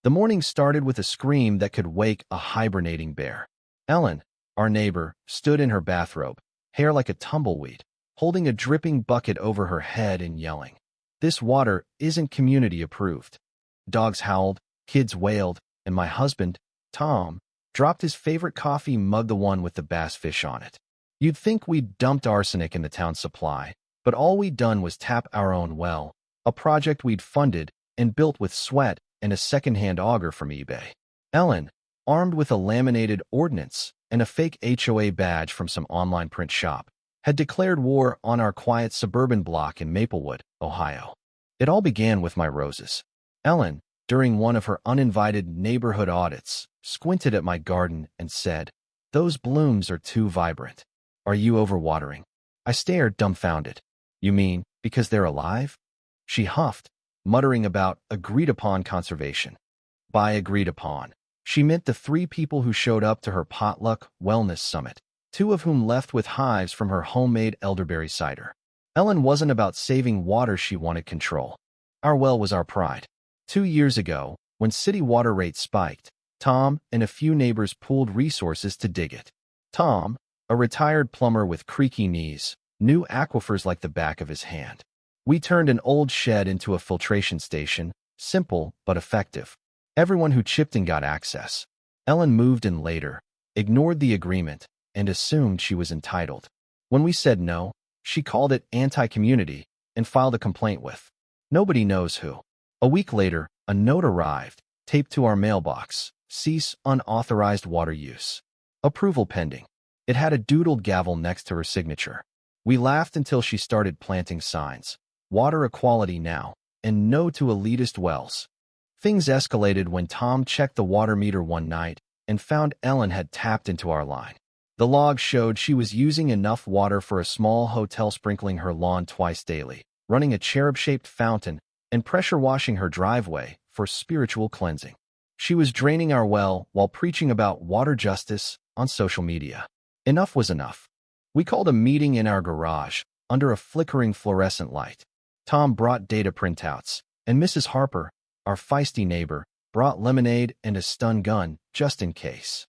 The morning started with a scream that could wake a hibernating bear. Ellen, our neighbor, stood in her bathrobe, hair like a tumbleweed, holding a dripping bucket over her head and yelling, "This water isn't community approved." Dogs howled, kids wailed, and my husband, Tom, dropped his favorite coffee mug, the one with the bass fish on it. You'd think we'd dumped arsenic in the town supply, but all we'd done was tap our own well, a project we'd funded and built with sweat and a second-hand auger from eBay. Ellen, armed with a laminated ordnance and a fake HOA badge from some online print shop, had declared war on our quiet suburban block in Maplewood, Ohio. It all began with my roses. Ellen, during one of her uninvited neighborhood audits, squinted at my garden and said, "Those blooms are too vibrant. Are you overwatering?" I stared dumbfounded. "You mean because they're alive?" She huffed, muttering about agreed-upon conservation. By agreed upon, she meant the 3 people who showed up to her potluck wellness summit, 2 of whom left with hives from her homemade elderberry cider. Ellen wasn't about saving water, she wanted control. Our well was our pride. 2 years ago, when city water rates spiked, Tom and a few neighbors pooled resources to dig it. Tom, a retired plumber with creaky knees, knew aquifers like the back of his hand. We turned an old shed into a filtration station, simple but effective. Everyone who chipped in got access. Ellen moved in later, ignored the agreement, and assumed she was entitled. When we said no, she called it anti-community and filed a complaint with nobody knows who. A week later, a note arrived, taped to our mailbox: "Cease unauthorized water use. Approval pending." It had a doodled gavel next to her signature. We laughed until she started planting signs: "Water equality now," and "No to elitist wells." Things escalated when Tom checked the water meter one night and found Ellen had tapped into our line. The log showed she was using enough water for a small hotel, sprinkling her lawn twice daily, running a cherub-shaped fountain, and pressure washing her driveway for spiritual cleansing. She was draining our well while preaching about water justice on social media. Enough was enough. We called a meeting in our garage, under a flickering fluorescent light. Tom brought data printouts, and Mrs. Harper, our feisty neighbor, brought lemonade and a stun gun, just in case.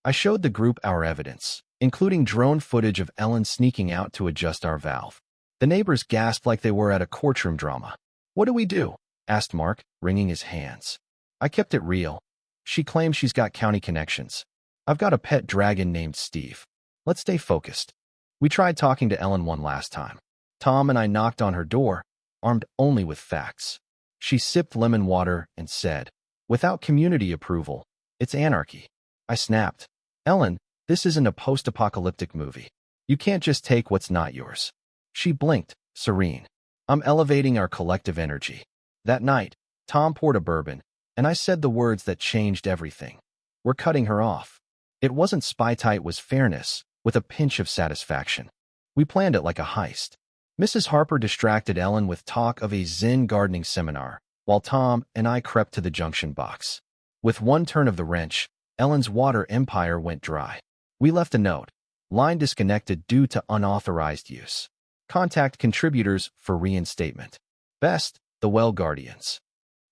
I showed the group our evidence, including drone footage of Ellen sneaking out to adjust our valve. The neighbors gasped like they were at a courtroom drama. "What do we do?" asked Mark, wringing his hands. I kept it real. "She claims she's got county connections. I've got a pet dragon named Steve. Let's stay focused." We tried talking to Ellen one last time. Tom and I knocked on her door, armed only with facts. She sipped lemon water and said, "Without community approval, it's anarchy." I snapped, "Ellen, this isn't a post-apocalyptic movie. You can't just take what's not yours." She blinked, serene. "I'm elevating our collective energy." That night, Tom poured a bourbon, and I said the words that changed everything. We're cutting her off. It wasn't spy-tight, it was fairness, with a pinch of satisfaction. We planned it like a heist. Mrs. Harper distracted Ellen with talk of a Zen gardening seminar, while Tom and I crept to the junction box. With one turn of the wrench, Ellen's water empire went dry. We left a note: "Line disconnected due to unauthorized use. Contact contributors for reinstatement. Best, the Well Guardians."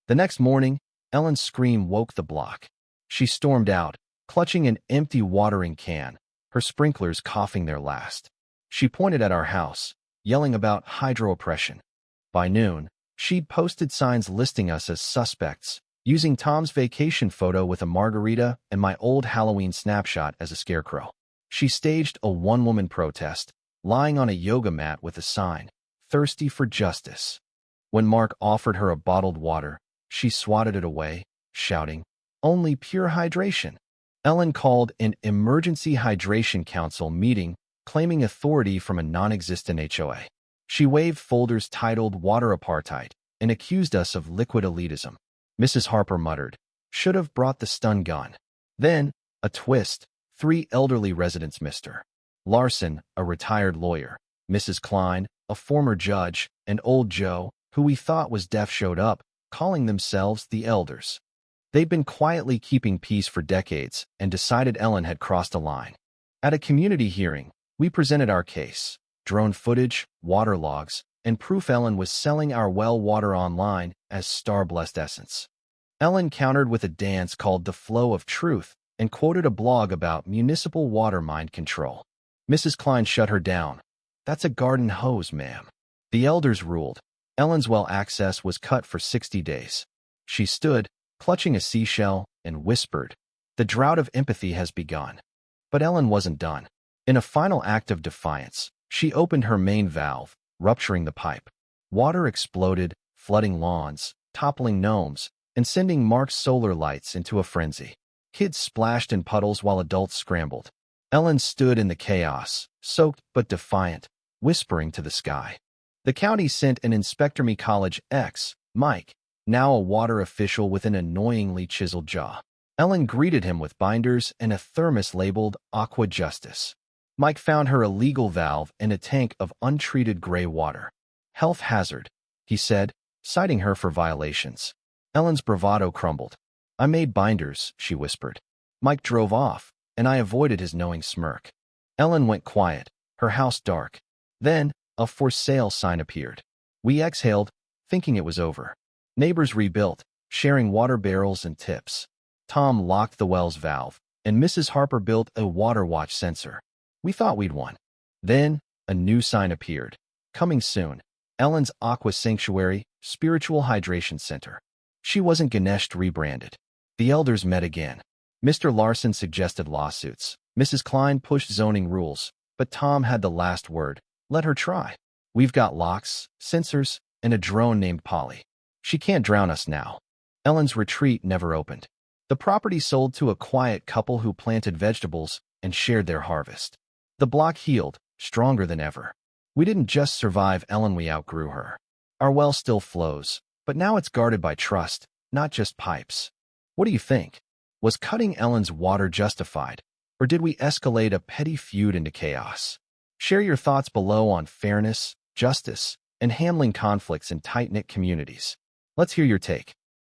The next morning, Ellen's scream woke the block. She stormed out, clutching an empty watering can, her sprinklers coughing their last. She pointed at our house, yelling about hydro-oppression. By noon, she'd posted signs listing us as suspects, using Tom's vacation photo with a margarita and my old Halloween snapshot as a scarecrow. She staged a one-woman protest, lying on a yoga mat with a sign, "Thirsty for Justice." When Mark offered her a bottled water, she swatted it away, shouting, "Only pure hydration." Ellen called an emergency hydration council meeting, claiming authority from a non-existent HOA. She waved folders titled "Water Apartheid" and accused us of liquid elitism. Mrs. Harper muttered, "Should have brought the stun gun." Then, a twist: 3 elderly residents, Mr. Larson, a retired lawyer, Mrs. Klein, a former judge, and old Joe, who we thought was deaf, showed up, calling themselves the Elders. They'd been quietly keeping peace for decades and decided Ellen had crossed a line. At a community hearing, we presented our case: drone footage, water logs, and proof Ellen was selling our well water online as star-blessed essence. Ellen countered with a dance called The Flow of Truth and quoted a blog about municipal water mind control. Mrs. Klein shut her down. That's a garden hose, ma'am. The elders ruled. Ellen's well access was cut for 60 days. She stood, clutching a seashell, and whispered, "The drought of empathy has begun." But Ellen wasn't done. In a final act of defiance, she opened her main valve, rupturing the pipe. Water exploded, flooding lawns, toppling gnomes, and sending Mark's solar lights into a frenzy. Kids splashed in puddles while adults scrambled. Ellen stood in the chaos, soaked but defiant, whispering to the sky. The county sent an Inspector Me College X, Mike, now a water official with an annoyingly chiseled jaw. Ellen greeted him with binders and a thermos labeled Aqua Justice. Mike found her a legal valve and a tank of untreated gray water. "Health hazard," he said, citing her for violations. Ellen's bravado crumbled. "I made binders," she whispered. Mike drove off, and I avoided his knowing smirk. Ellen went quiet, her house dark. Then, a "for sale" sign appeared. We exhaled, thinking it was over. Neighbors rebuilt, sharing water barrels and tips. Tom locked the well's valve, and Mrs. Harper built a water watch sensor. We thought we'd won. Then, a new sign appeared. "Coming soon. Ellen's Aqua Sanctuary, Spiritual Hydration Center." She wasn't Ganeshed rebranded. The elders met again. Mr. Larson suggested lawsuits. Mrs. Klein pushed zoning rules, but Tom had the last word. Let her try. We've got locks, sensors, and a drone named Polly. She can't drown us now. Ellen's retreat never opened. The property sold to a quiet couple who planted vegetables and shared their harvest. The block healed, stronger than ever. We didn't just survive Ellen, we outgrew her. Our well still flows, but now it's guarded by trust, not just pipes. What do you think? Was cutting Ellen's water justified, or did we escalate a petty feud into chaos? Share your thoughts below on fairness, justice, and handling conflicts in tight-knit communities. Let's hear your take.